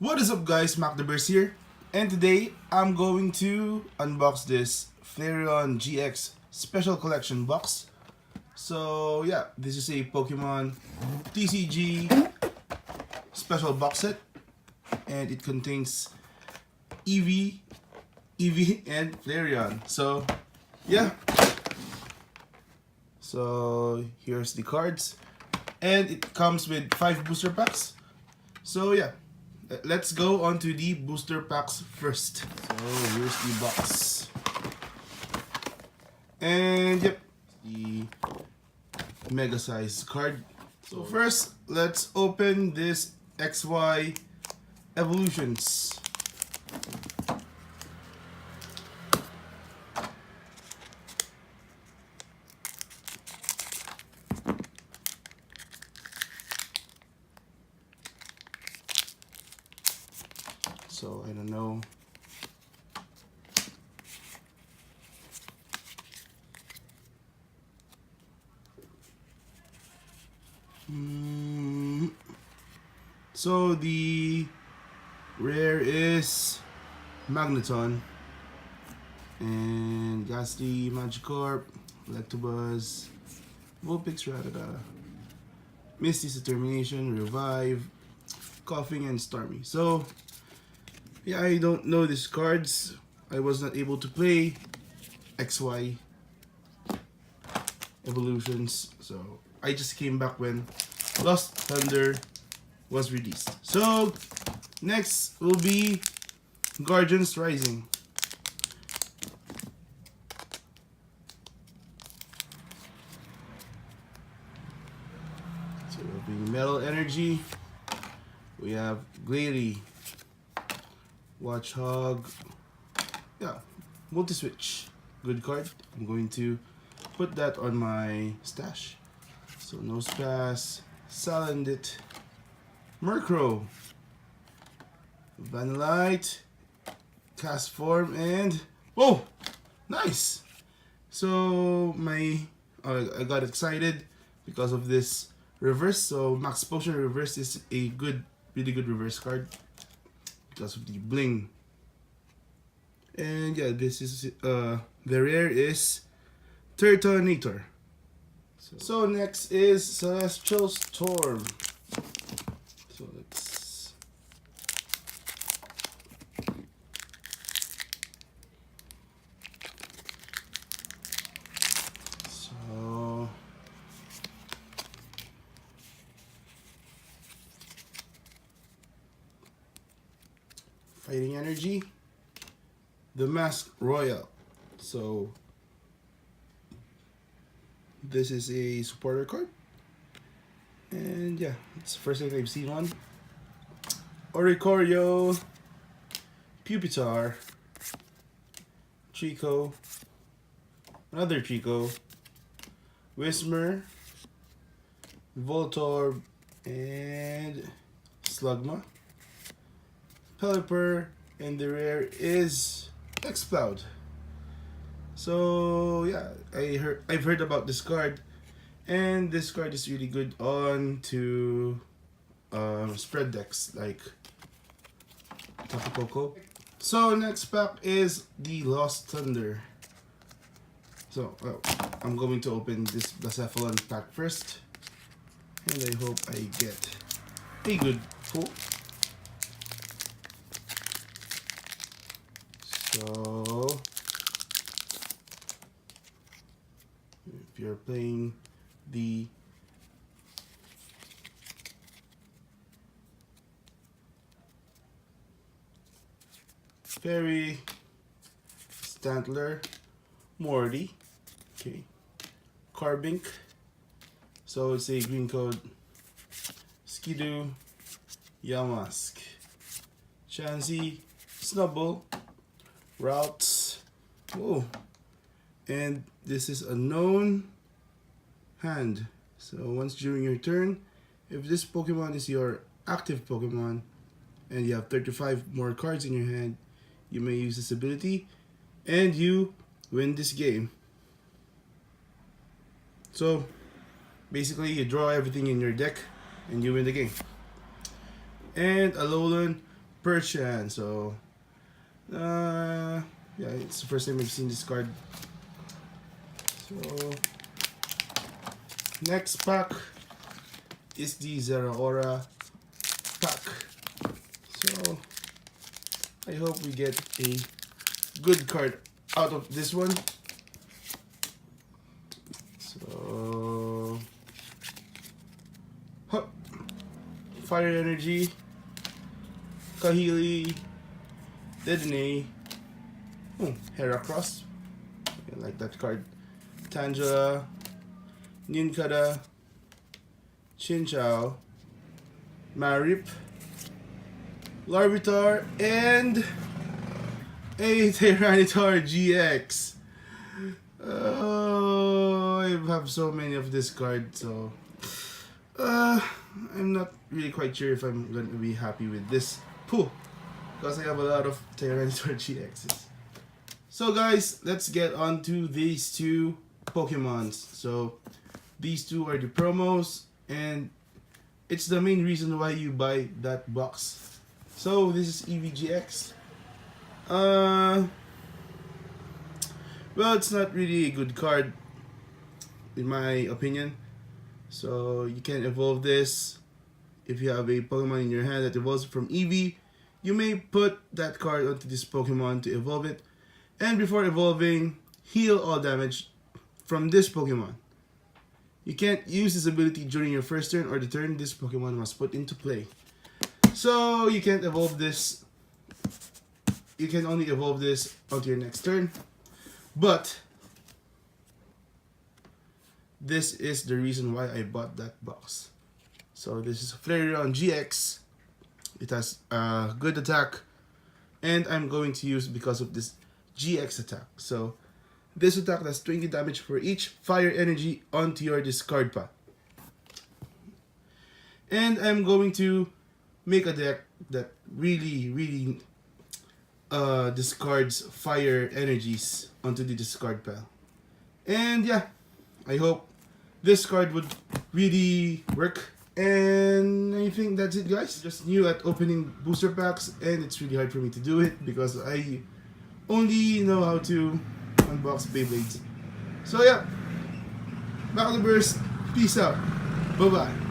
What is up guys, Mac the Burst here, and today I'm going to unbox this Flareon GX Special Collection box. So yeah, this is a Pokemon TCG Special Box set, and it contains Eevee, and Flareon. So yeah, so here's the cards, and it comes with 5 booster packs. So yeah, let's go on to the booster packs first. So here's the box. And yep, the mega size card. So first, let's open this XY Evolutions. So I don't know. So the rare is Magneton and Ghastly, Magikarp, Electabuzz, Vulpix, Rattata, Misty's Determination, Revive, Coughing, and Starmie. So yeah, I don't know these cards. I was not able to play XY Evolutions, so I just came back when Lost Thunder was released. So next will be Guardians Rising. So it'll be Metal Energy. We have Glady, Watchhog, yeah, Multi-Switch. Good card. I'm going to put that on my stash. So Nosepass, Salandit, Murkrow, Vanillite, Castform, and whoa, nice. So I got excited because of this reverse. So Max Potion Reverse is a really good reverse card because of the bling. And yeah, this is the rare is Turtonator. So next is Celestial Storm. So let's Fighting Energy, the Mask Royal. So this is a supporter card, and yeah, it's the first time I've seen one. Oricorio, Pupitar, Trico, another Trico, Whismur, Voltorb, and Slugma, Pelipper, and the rare is Exploud. So yeah, I've heard about this card, and this card is really good on to spread decks like Tapu Koko. So next pack is the Lost Thunder. So I'm going to open this Blacephalon pack first, and I hope I get a good pull. So if you're playing the Fairy, Stantler, Morty, okay, Carbink, so it's a green code, Skidoo, Yamask, Chansey, Snubbull, Routes, oh, and this is a known hand. So once during your turn, if this Pokemon is your active Pokemon and you have 35 more cards in your hand, you may use this ability and you win this game. So basically you draw everything in your deck and you win the game. And Alolan Perchan. So, yeah, it's the first time I've seen this card. So, next pack is the Zeraora pack. So, I hope we get a good card out of this one. So, huh. Fire Energy, Kahili, Dedenne, Heracross, I like that card, Tangela, Nincada, Chinchou, Marip, Larvitar, and a Tyranitar GX. Oh, I have so many of this card, so I'm not really quite sure if I'm going to be happy with this pool because I have a lot of Tyranitar GXs. So guys, let's get on to these two Pokemons. So these two are the promos, and it's the main reason why you buy that box. So this is EVGX. Well, it's not really a good card in my opinion. So you can evolve this. If you have a Pokemon in your hand that evolves from Eevee, you may put that card onto this Pokemon to evolve it. And before evolving, heal all damage from this Pokemon. You can't use this ability during your first turn or the turn this Pokemon was put into play. So you can't evolve this. You can only evolve this onto your next turn. But this is the reason why I bought that box. So this is Flareon GX. It has good attack, and I'm going to use because of this GX attack. So this attack does 20 damage for each fire energy onto your discard pile. And I'm going to make a deck that really discards fire energies onto the discard pile. And yeah, I hope this card would really work. And I think that's it, guys. Just new at opening booster packs, and it's really hard for me to do it because I only know how to unbox Beyblades. So yeah, back on the burst. Peace out. Bye bye.